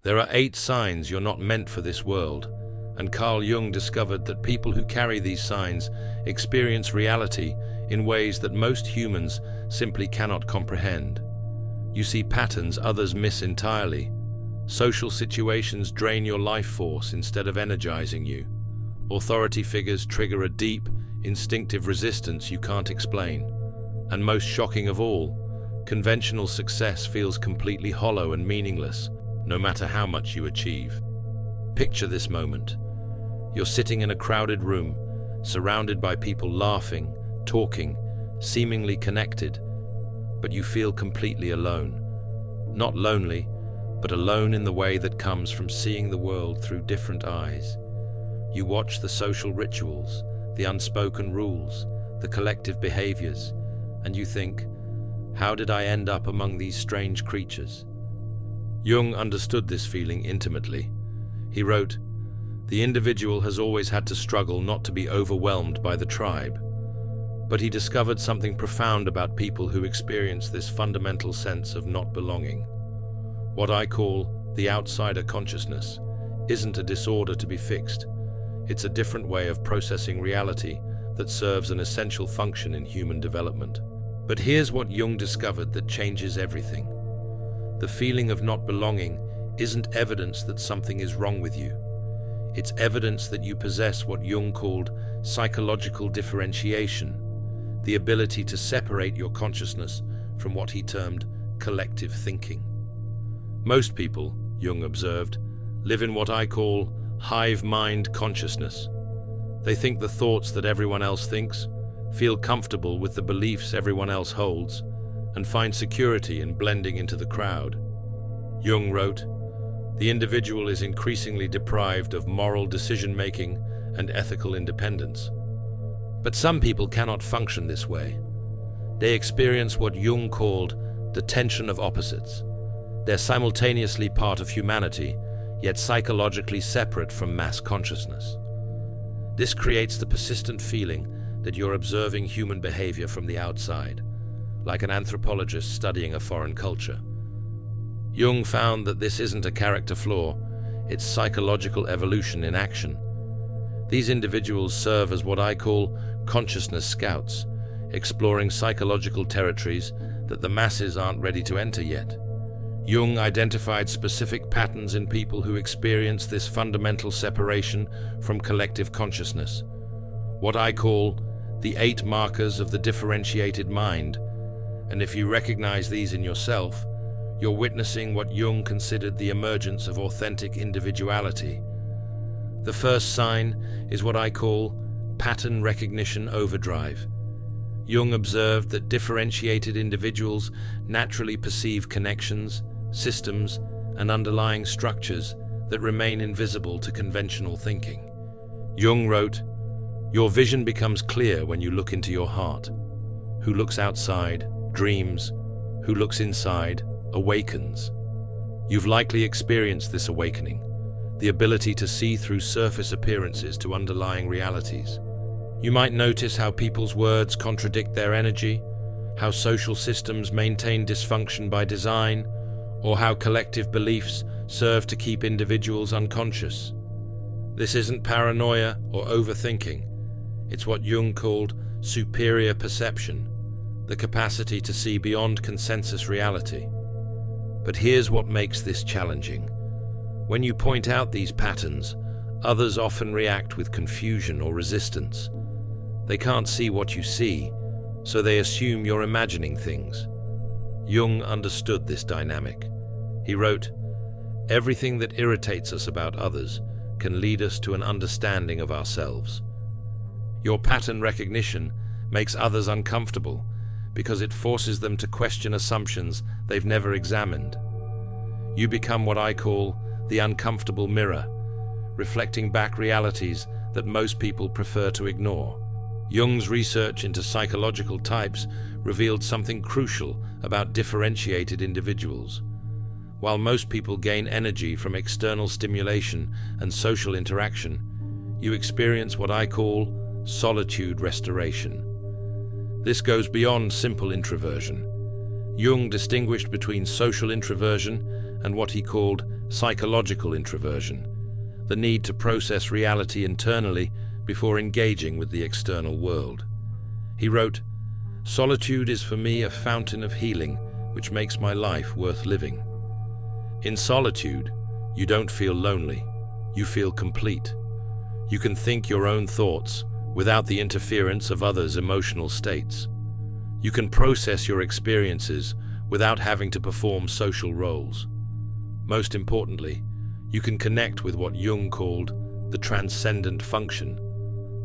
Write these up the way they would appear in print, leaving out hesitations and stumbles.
There are 8 signs you're not meant for this world, and Carl Jung discovered that people who carry these signs experience reality in ways that most humans simply cannot comprehend. You see patterns others miss entirely. Social situations drain your life force instead of energizing you. Authority figures trigger a deep, instinctive resistance you can't explain. And most shocking of all, conventional success feels completely hollow and meaningless, no matter how much you achieve. Picture this moment. You're sitting in a crowded room, surrounded by people laughing, talking, seemingly connected, but you feel completely alone. Not lonely, but alone in the way that comes from seeing the world through different eyes. You watch the social rituals, the unspoken rules, the collective behaviors, and you think, how did I end up among these strange creatures? Jung understood this feeling intimately. He wrote, "The individual has always had to struggle not to be overwhelmed by the tribe." But he discovered something profound about people who experience this fundamental sense of not belonging. What I call the outsider consciousness isn't a disorder to be fixed. It's a different way of processing reality that serves an essential function in human development. But here's what Jung discovered that changes everything. The feeling of not belonging isn't evidence that something is wrong with you. It's evidence that you possess what Jung called psychological differentiation, the ability to separate your consciousness from what he termed collective thinking. Most people, Jung observed, live in what I call hive mind consciousness. They think the thoughts that everyone else thinks, feel comfortable with the beliefs everyone else holds, and find security in blending into the crowd. Jung wrote, "The individual is increasingly deprived of moral decision-making and ethical independence." But some people cannot function this way. They experience what Jung called the tension of opposites. They're simultaneously part of humanity, yet psychologically separate from mass consciousness. This creates the persistent feeling that you're observing human behavior from the outside, like an anthropologist studying a foreign culture. Jung found that this isn't a character flaw, it's psychological evolution in action. These individuals serve as what I call consciousness scouts, exploring psychological territories that the masses aren't ready to enter yet. Jung identified specific patterns in people who experience this fundamental separation from collective consciousness, what I call the 8 markers of the differentiated mind. And if you recognize these in yourself, you're witnessing what Jung considered the emergence of authentic individuality. The first sign is what I call pattern recognition overdrive. Jung observed that differentiated individuals naturally perceive connections, systems, and underlying structures that remain invisible to conventional thinking. Jung wrote, "Your vision becomes clear when you look into your heart. Who looks outside, dreams. Who looks inside, awakens." You've likely experienced this awakening, the ability to see through surface appearances to underlying realities. You might notice how people's words contradict their energy, how social systems maintain dysfunction by design, or how collective beliefs serve to keep individuals unconscious. This isn't paranoia or overthinking. It's what Jung called superior perception, the capacity to see beyond consensus reality. But here's what makes this challenging. When you point out these patterns, others often react with confusion or resistance. They can't see what you see, so they assume you're imagining things. Jung understood this dynamic. He wrote, "Everything that irritates us about others can lead us to an understanding of ourselves." Your pattern recognition makes others uncomfortable because it forces them to question assumptions they've never examined. You become what I call the uncomfortable mirror, reflecting back realities that most people prefer to ignore. Jung's research into psychological types revealed something crucial about differentiated individuals. While most people gain energy from external stimulation and social interaction, you experience what I call solitude restoration. This goes beyond simple introversion. Jung distinguished between social introversion and what he called psychological introversion, the need to process reality internally before engaging with the external world. He wrote, "Solitude is for me a fountain of healing which makes my life worth living." In solitude, you don't feel lonely, you feel complete. You can think your own thoughts without the interference of others' emotional states. You can process your experiences without having to perform social roles. Most importantly, you can connect with what Jung called the transcendent function,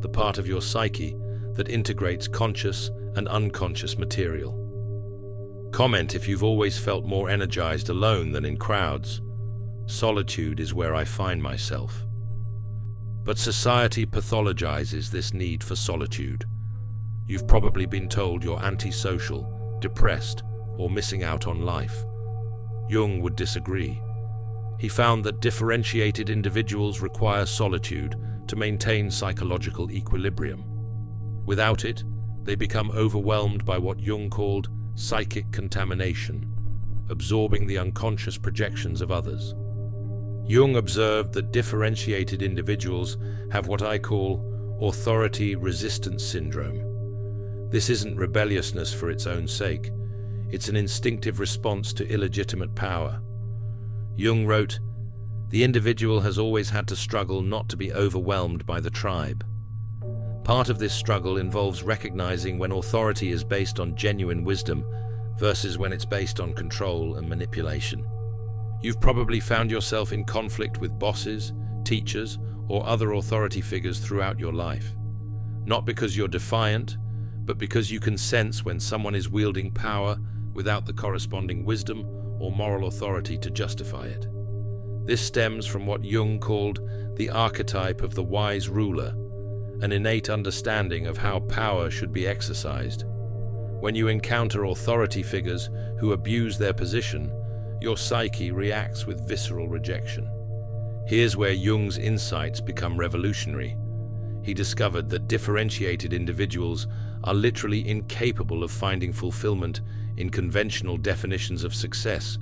the part of your psyche that integrates conscious and unconscious material. Comment if you've always felt more energized alone than in crowds. Solitude is where I find myself. But society pathologizes this need for solitude. You've probably been told you're antisocial, depressed, or missing out on life. Jung would disagree. He found that differentiated individuals require solitude to maintain psychological equilibrium. Without it, they become overwhelmed by what Jung called psychic contamination, absorbing the unconscious projections of others. Jung observed that differentiated individuals have what I call authority resistance syndrome. This isn't rebelliousness for its own sake. It's an instinctive response to illegitimate power. Jung wrote, "The individual has always had to struggle not to be overwhelmed by the tribe. Part of this struggle involves recognizing when authority is based on genuine wisdom versus when it's based on control and manipulation." You've probably found yourself in conflict with bosses, teachers, or other authority figures throughout your life. Not because you're defiant, but because you can sense when someone is wielding power without the corresponding wisdom or moral authority to justify it. This stems from what Jung called the archetype of the wise ruler, an innate understanding of how power should be exercised. When you encounter authority figures who abuse their position, your psyche reacts with visceral rejection. Here's where Jung's insights become revolutionary. He discovered that differentiated individuals are literally incapable of finding fulfillment in conventional definitions of success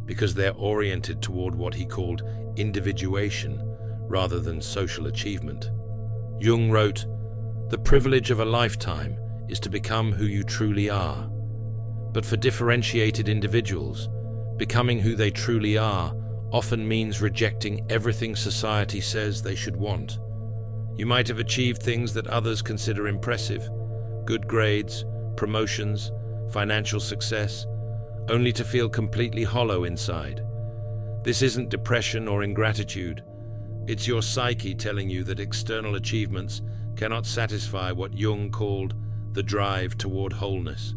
because they're oriented toward what he called individuation rather than social achievement. Jung wrote, "The privilege of a lifetime is to become who you truly are." But for differentiated individuals, becoming who they truly are often means rejecting everything society says they should want. You might have achieved things that others consider impressive, good grades, promotions, financial success, only to feel completely hollow inside. This isn't depression or ingratitude. It's your psyche telling you that external achievements cannot satisfy what Jung called the drive toward wholeness.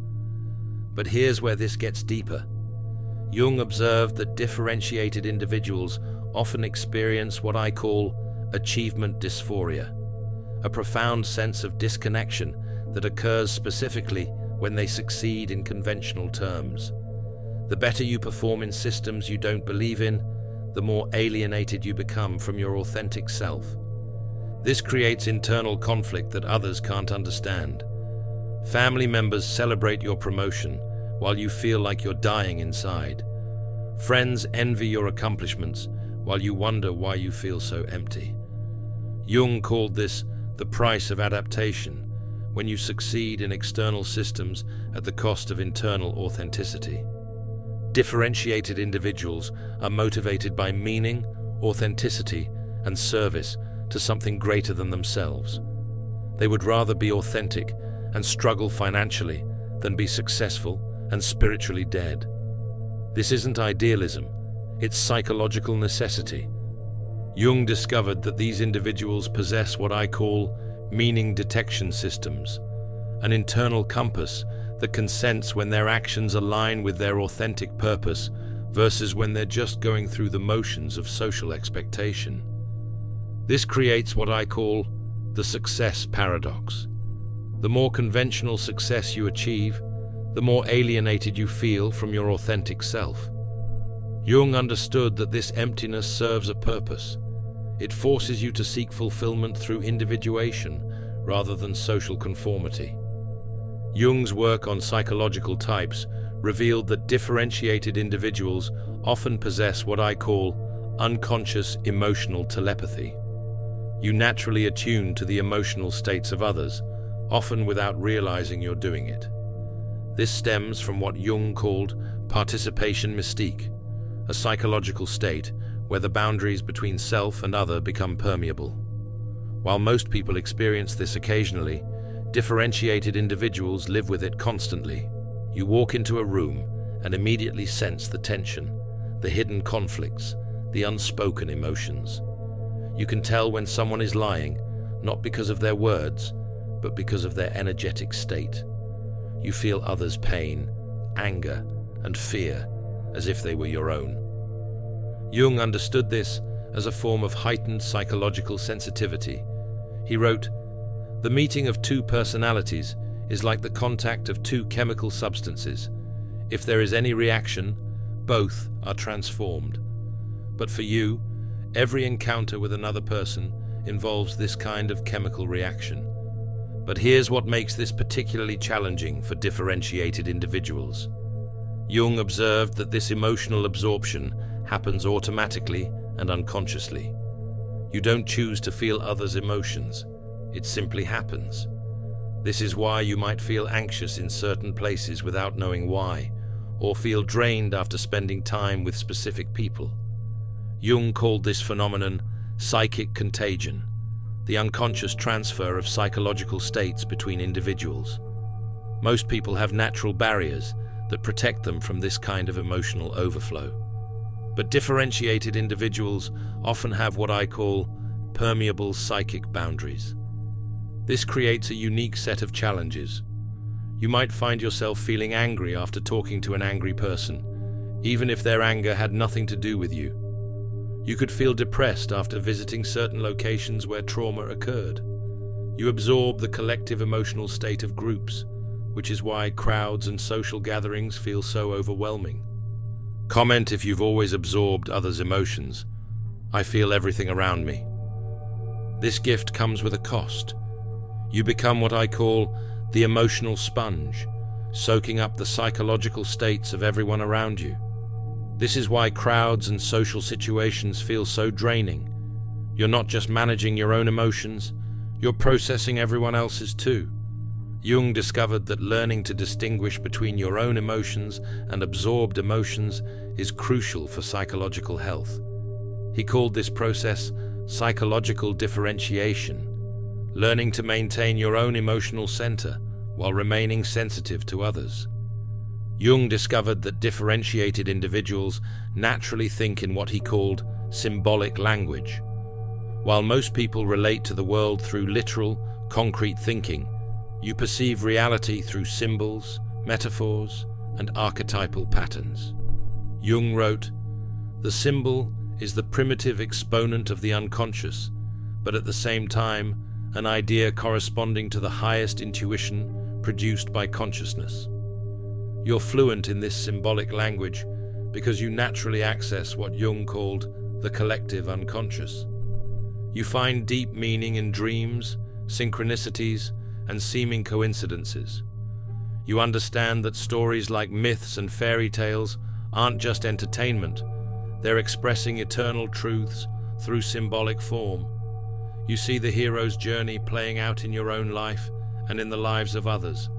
But here's where this gets deeper. Jung observed that differentiated individuals often experience what I call achievement dysphoria, a profound sense of disconnection that occurs specifically when they succeed in conventional terms. The better you perform in systems you don't believe in, the more alienated you become from your authentic self. This creates internal conflict that others can't understand. Family members celebrate your promotion while you feel like you're dying inside. Friends envy your accomplishments while you wonder why you feel so empty. Jung called this the price of adaptation, when you succeed in external systems at the cost of internal authenticity. Differentiated individuals are motivated by meaning, authenticity, and service to something greater than themselves. They would rather be authentic and struggle financially than be successful and spiritually dead. This isn't idealism, it's psychological necessity. Jung discovered that these individuals possess what I call meaning detection systems, an internal compass that can sense when their actions align with their authentic purpose versus when they're just going through the motions of social expectation. This creates what I call the success paradox. The more conventional success you achieve, the more alienated you feel from your authentic self. Jung understood that this emptiness serves a purpose. It forces you to seek fulfillment through individuation rather than social conformity. Jung's work on psychological types revealed that differentiated individuals often possess what I call unconscious emotional telepathy. You naturally attune to the emotional states of others, often without realizing you're doing it. This stems from what Jung called participation mystique, a psychological state where the boundaries between self and other become permeable. While most people experience this occasionally, differentiated individuals live with it constantly. You walk into a room and immediately sense the tension, the hidden conflicts, the unspoken emotions. You can tell when someone is lying, not because of their words, but because of their energetic state. You feel others' pain, anger, and fear as if they were your own. Jung understood this as a form of heightened psychological sensitivity. He wrote, "The meeting of two personalities is like the contact of two chemical substances. If there is any reaction, both are transformed. But for you, every encounter with another person involves this kind of chemical reaction. But here's what makes this particularly challenging for differentiated individuals. Jung observed that this emotional absorption happens automatically and unconsciously. You don't choose to feel others' emotions. It simply happens. This is why you might feel anxious in certain places without knowing why, or feel drained after spending time with specific people. Jung called this phenomenon psychic contagion, the unconscious transfer of psychological states between individuals. Most people have natural barriers that protect them from this kind of emotional overflow. But differentiated individuals often have what I call permeable psychic boundaries. This creates a unique set of challenges. You might find yourself feeling angry after talking to an angry person, even if their anger had nothing to do with you. You could feel depressed after visiting certain locations where trauma occurred. You absorb the collective emotional state of groups, which is why crowds and social gatherings feel so overwhelming. Comment if you've always absorbed others' emotions. I feel everything around me. This gift comes with a cost. You become what I call the emotional sponge, soaking up the psychological states of everyone around you. This is why crowds and social situations feel so draining. You're not just managing your own emotions, you're processing everyone else's too. Jung discovered that learning to distinguish between your own emotions and absorbed emotions is crucial for psychological health. He called this process psychological differentiation, learning to maintain your own emotional center while remaining sensitive to others. Jung discovered that differentiated individuals naturally think in what he called symbolic language. While most people relate to the world through literal, concrete thinking, you perceive reality through symbols, metaphors, and archetypal patterns. Jung wrote, "The symbol is the primitive exponent of the unconscious, but at the same time, an idea corresponding to the highest intuition produced by consciousness. You're fluent in this symbolic language because you naturally access what Jung called the collective unconscious. You find deep meaning in dreams, synchronicities, and seeming coincidences. You understand that stories like myths and fairy tales aren't just entertainment, they're expressing eternal truths through symbolic form. You see the hero's journey playing out in your own life and in the lives of others.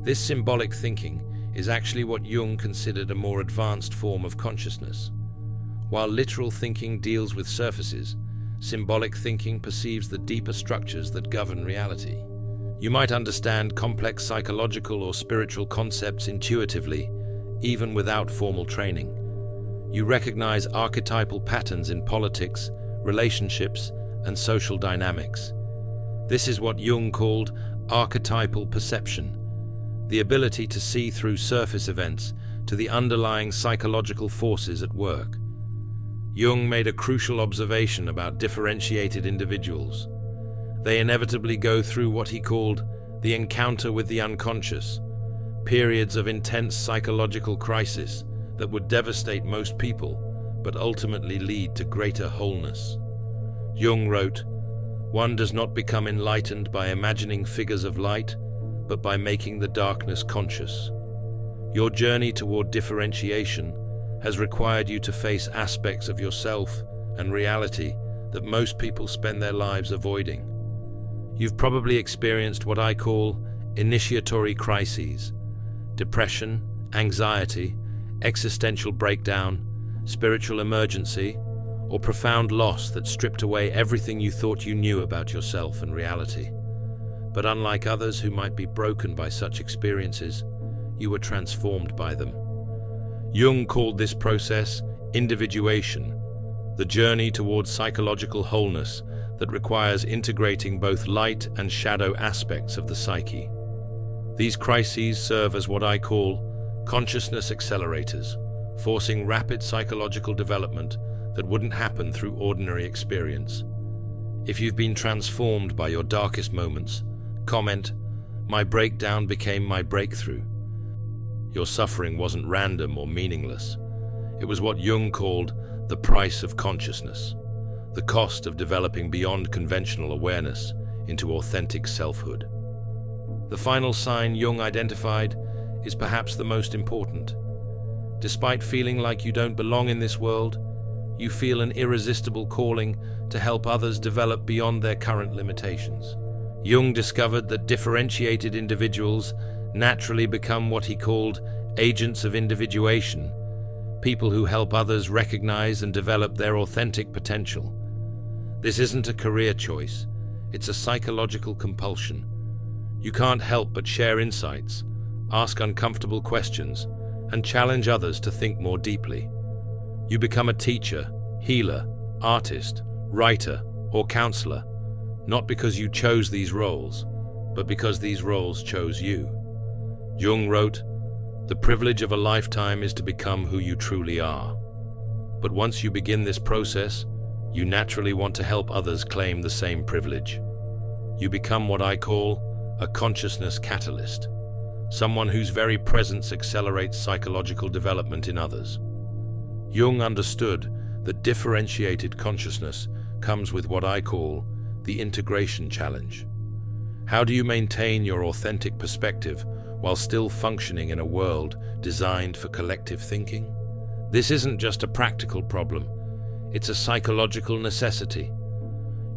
This symbolic thinking is actually what Jung considered a more advanced form of consciousness. While literal thinking deals with surfaces, symbolic thinking perceives the deeper structures that govern reality. You might understand complex psychological or spiritual concepts intuitively, even without formal training. You recognize archetypal patterns in politics, relationships, and social dynamics. This is what Jung called archetypal perception, the ability to see through surface events to the underlying psychological forces at work. Jung made a crucial observation about differentiated individuals. They inevitably go through what he called the encounter with the unconscious, periods of intense psychological crisis that would devastate most people, but ultimately lead to greater wholeness. Jung wrote, "One does not become enlightened by imagining figures of light, but by making the darkness conscious. Your journey toward differentiation has required you to face aspects of yourself and reality that most people spend their lives avoiding. You've probably experienced what I call initiatory crises: depression, anxiety, existential breakdown, spiritual emergency, or profound loss that stripped away everything you thought you knew about yourself and reality. But unlike others who might be broken by such experiences, you were transformed by them. Jung called this process individuation, the journey towards psychological wholeness that requires integrating both light and shadow aspects of the psyche. These crises serve as what I call consciousness accelerators, forcing rapid psychological development that wouldn't happen through ordinary experience. If you've been transformed by your darkest moments, comment, "My breakdown became my breakthrough." Your suffering wasn't random or meaningless. It was what Jung called the price of consciousness, the cost of developing beyond conventional awareness into authentic selfhood. The final sign Jung identified is perhaps the most important. Despite feeling like you don't belong in this world, you feel an irresistible calling to help others develop beyond their current limitations. Jung discovered that differentiated individuals naturally become what he called agents of individuation, people who help others recognize and develop their authentic potential. This isn't a career choice, it's a psychological compulsion. You can't help but share insights, ask uncomfortable questions, and challenge others to think more deeply. You become a teacher, healer, artist, writer, or counselor, not because you chose these roles, but because these roles chose you. Jung wrote, "The privilege of a lifetime is to become who you truly are." But once you begin this process, you naturally want to help others claim the same privilege. You become what I call a consciousness catalyst, someone whose very presence accelerates psychological development in others. Jung understood that differentiated consciousness comes with what I call the integration challenge. How do you maintain your authentic perspective while still functioning in a world designed for collective thinking? This isn't just a practical problem, it's a psychological necessity.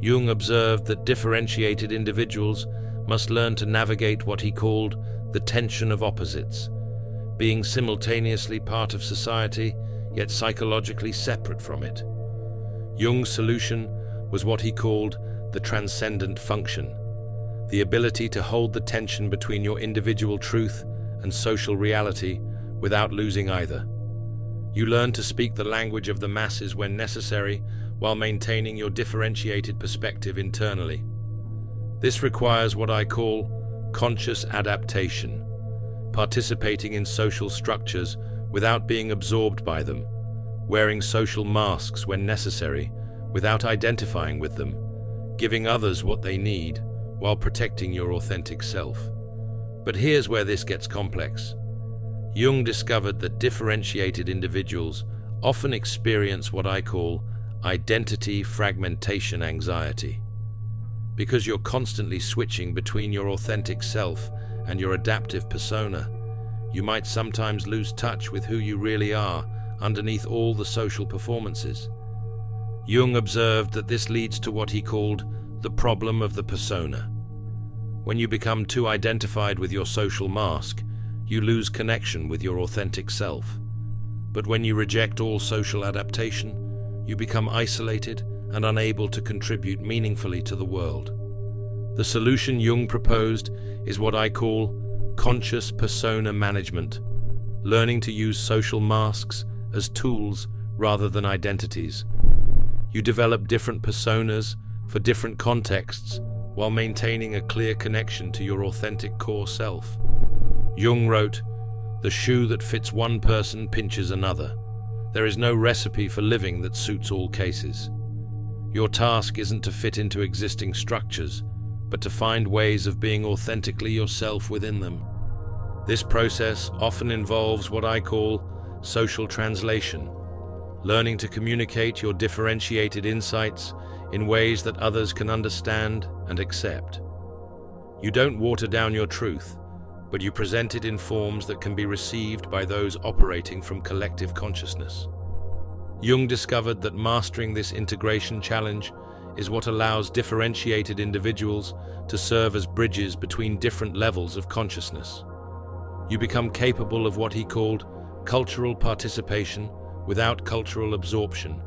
Jung observed that differentiated individuals must learn to navigate what he called the tension of opposites, being simultaneously part of society, yet psychologically separate from it. Jung's solution was what he called the transcendent function, the ability to hold the tension between your individual truth and social reality without losing either. You learn to speak the language of the masses when necessary, while maintaining your differentiated perspective internally. This requires what I call conscious adaptation, participating in social structures without being absorbed by them, wearing social masks when necessary without identifying with them, giving others what they need while protecting your authentic self. But here's where this gets complex. Jung discovered that differentiated individuals often experience what I call identity fragmentation anxiety. Because you're constantly switching between your authentic self and your adaptive persona, you might sometimes lose touch with who you really are underneath all the social performances. Jung observed that this leads to what he called the problem of the persona. When you become too identified with your social mask, you lose connection with your authentic self. But when you reject all social adaptation, you become isolated and unable to contribute meaningfully to the world. The solution Jung proposed is what I call conscious persona management, learning to use social masks as tools rather than identities. You develop different personas for different contexts while maintaining a clear connection to your authentic core self. Jung wrote, "The shoe that fits one person pinches another. There is no recipe for living that suits all cases. Your task isn't to fit into existing structures, but to find ways of being authentically yourself within them." This process often involves what I call social translation, learning to communicate your differentiated insights in ways that others can understand and accept. You don't water down your truth, but you present it in forms that can be received by those operating from collective consciousness. Jung discovered that mastering this integration challenge is what allows differentiated individuals to serve as bridges between different levels of consciousness. You become capable of what he called cultural participation without cultural absorption,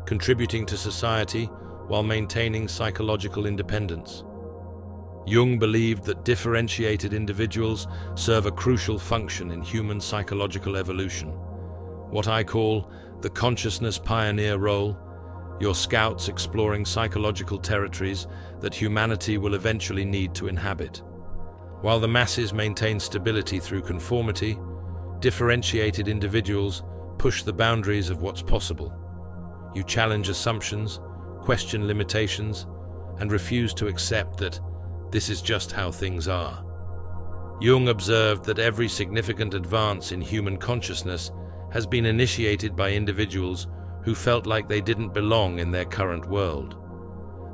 contributing to society while maintaining psychological independence. Jung believed that differentiated individuals serve a crucial function in human psychological evolution, what I call the consciousness pioneer role, your scouts exploring psychological territories that humanity will eventually need to inhabit. While the masses maintain stability through conformity, differentiated individuals push the boundaries of what's possible. You challenge assumptions, question limitations, and refuse to accept that this is just how things are. Jung observed that every significant advance in human consciousness has been initiated by individuals who felt like they didn't belong in their current world.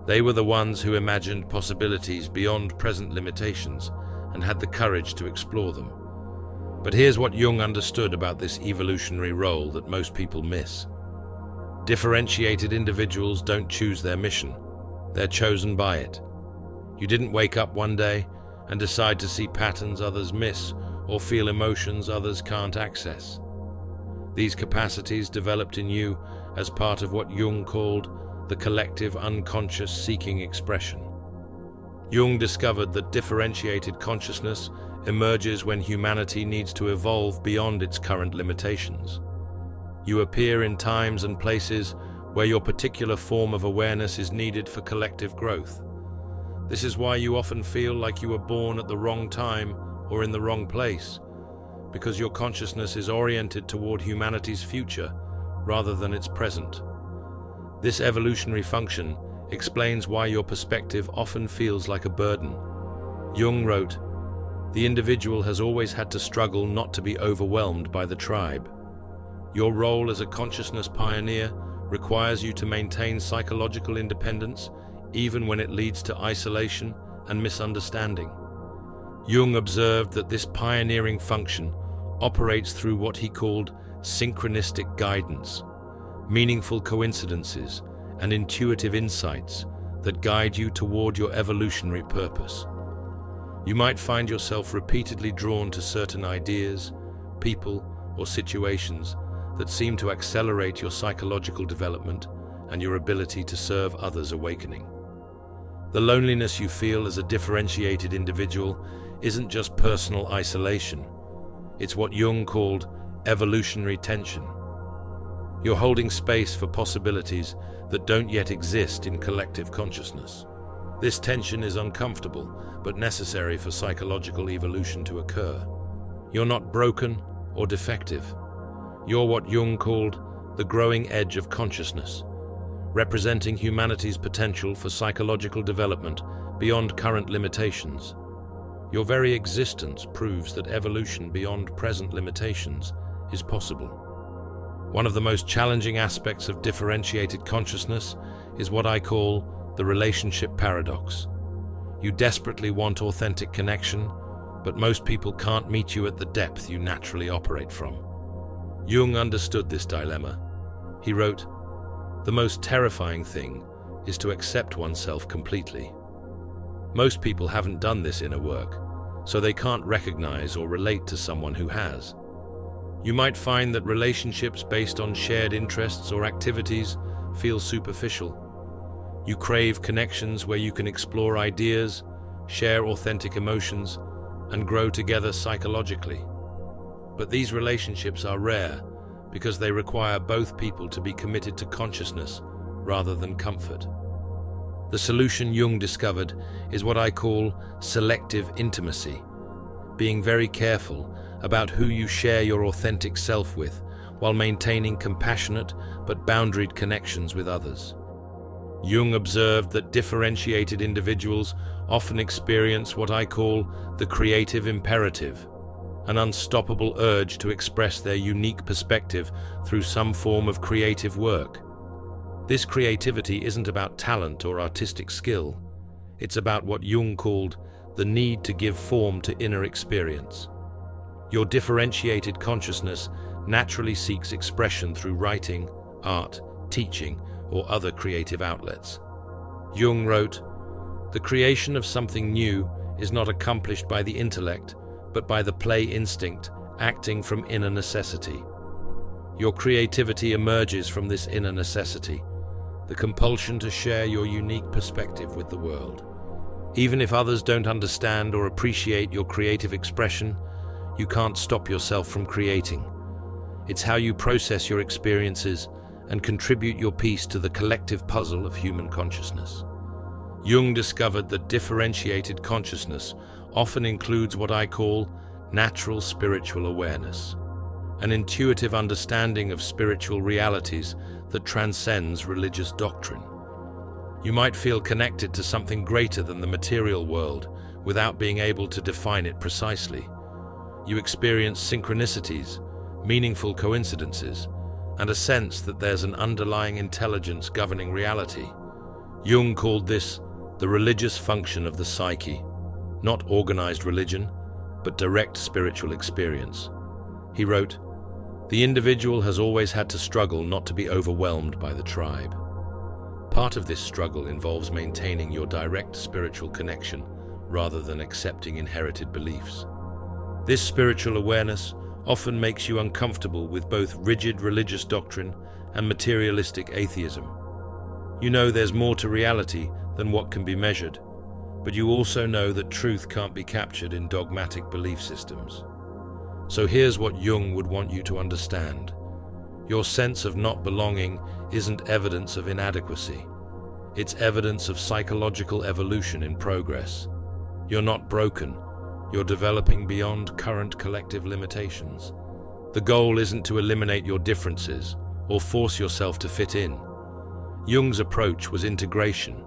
They were the ones who imagined possibilities beyond present limitations and had the courage to explore them. But here's what Jung understood about this evolutionary role that most people miss. Differentiated individuals don't choose their mission. They're chosen by it. You didn't wake up one day and decide to see patterns others miss or feel emotions others can't access. These capacities developed in you as part of what Jung called the collective unconscious seeking expression. Jung discovered that differentiated consciousness emerges when humanity needs to evolve beyond its current limitations. You appear in times and places where your particular form of awareness is needed for collective growth. This is why you often feel like you were born at the wrong time or in the wrong place, because your consciousness is oriented toward humanity's future rather than its present. This evolutionary function explains why your perspective often feels like a burden. Jung wrote, "The individual has always had to struggle not to be overwhelmed by the tribe. Your role as a consciousness pioneer requires you to maintain psychological independence even when it leads to isolation and misunderstanding." Jung observed that this pioneering function operates through what he called synchronistic guidance, meaningful coincidences and intuitive insights that guide you toward your evolutionary purpose. You might find yourself repeatedly drawn to certain ideas, people, or situations that seem to accelerate your psychological development and your ability to serve others awakening. The loneliness you feel as a differentiated individual isn't just personal isolation. It's what Jung called evolutionary tension. You're holding space for possibilities that don't yet exist in collective consciousness. This tension is uncomfortable, but necessary for psychological evolution to occur. You're not broken or defective. You're what Jung called the growing edge of consciousness, representing humanity's potential for psychological development beyond current limitations. Your very existence proves that evolution beyond present limitations is possible. One of the most challenging aspects of differentiated consciousness is what I call the relationship paradox. You desperately want authentic connection, but most people can't meet you at the depth you naturally operate from. Jung understood this dilemma. He wrote, "The most terrifying thing is to accept oneself completely." Most people haven't done this inner work, so they can't recognize or relate to someone who has. You might find that relationships based on shared interests or activities feel superficial. You crave connections where you can explore ideas, share authentic emotions, and grow together psychologically. But these relationships are rare because they require both people to be committed to consciousness rather than comfort. The solution Jung discovered is what I call selective intimacy, being very careful about who you share your authentic self with while maintaining compassionate but boundaried connections with others. Jung observed that differentiated individuals often experience what I call the creative imperative, an unstoppable urge to express their unique perspective through some form of creative work. This creativity isn't about talent or artistic skill. It's about what Jung called the need to give form to inner experience. Your differentiated consciousness naturally seeks expression through writing, art, teaching, or other creative outlets. Jung wrote, "The creation of something new is not accomplished by the intellect, but by the play instinct acting from inner necessity. Your creativity emerges from this inner necessity, the compulsion to share your unique perspective with the world. Even if others don't understand or appreciate your creative expression, you can't stop yourself from creating. It's how you process your experiences and contribute your piece to the collective puzzle of human consciousness." Jung discovered that differentiated consciousness often includes what I call natural spiritual awareness, an intuitive understanding of spiritual realities that transcends religious doctrine. You might feel connected to something greater than the material world without being able to define it precisely. You experience synchronicities, meaningful coincidences, and a sense that there's an underlying intelligence governing reality. Jung called this the religious function of the psyche, not organized religion, but direct spiritual experience. He wrote, "The individual has always had to struggle not to be overwhelmed by the tribe. Part of this struggle involves maintaining your direct spiritual connection rather than accepting inherited beliefs. This spiritual awareness often makes you uncomfortable with both rigid religious doctrine and materialistic atheism. You know there's more to reality than what can be measured, but you also know that truth can't be captured in dogmatic belief systems. So here's what Jung would want you to understand. Your sense of not belonging isn't evidence of inadequacy. It's evidence of psychological evolution in progress. You're not broken. You're developing beyond current collective limitations. The goal isn't to eliminate your differences or force yourself to fit in. Jung's approach was integration,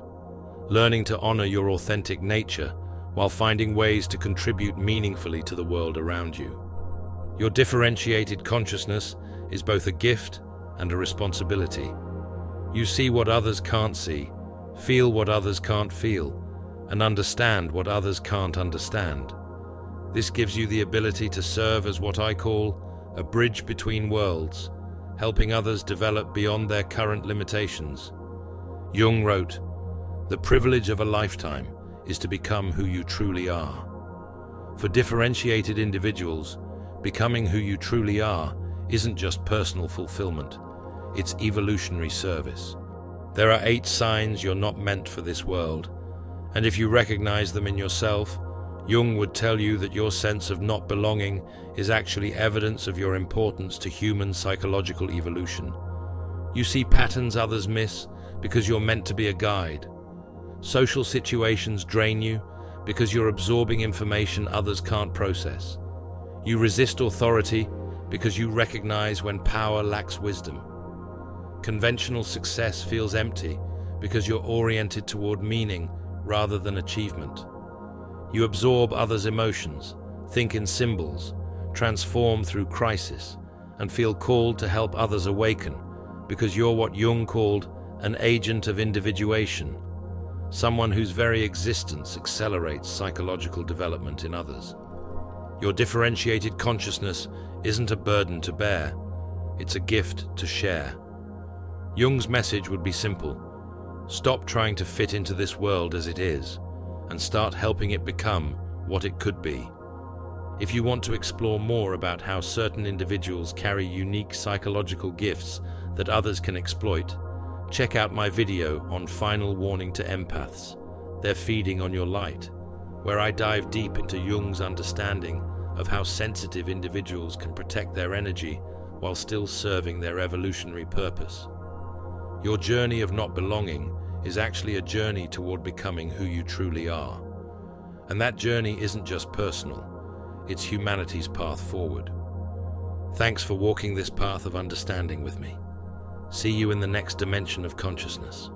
learning to honor your authentic nature while finding ways to contribute meaningfully to the world around you. Your differentiated consciousness is both a gift and a responsibility. You see what others can't see, feel what others can't feel, and understand what others can't understand. This gives you the ability to serve as what I call a bridge between worlds, helping others develop beyond their current limitations. Jung wrote, "The privilege of a lifetime is to become who you truly are." For differentiated individuals, becoming who you truly are isn't just personal fulfillment, it's evolutionary service. There are 8 signs you're not meant for this world, and if you recognize them in yourself, Jung would tell you that your sense of not belonging is actually evidence of your importance to human psychological evolution. You see patterns others miss because you're meant to be a guide. Social situations drain you because you're absorbing information others can't process. You resist authority because you recognize when power lacks wisdom. Conventional success feels empty because you're oriented toward meaning rather than achievement. You absorb others' emotions, think in symbols, transform through crisis, and feel called to help others awaken because you're what Jung called an agent of individuation, someone whose very existence accelerates psychological development in others. Your differentiated consciousness isn't a burden to bear, it's a gift to share. Jung's message would be simple: stop trying to fit into this world as it is, and start helping it become what it could be. If you want to explore more about how certain individuals carry unique psychological gifts that others can exploit, check out my video on Final Warning to Empaths, They're Feeding on Your Light, where I dive deep into Jung's understanding of how sensitive individuals can protect their energy while still serving their evolutionary purpose. Your journey of not belonging is actually a journey toward becoming who you truly are. And that journey isn't just personal, it's humanity's path forward. Thanks for walking this path of understanding with me. See you in the next dimension of consciousness.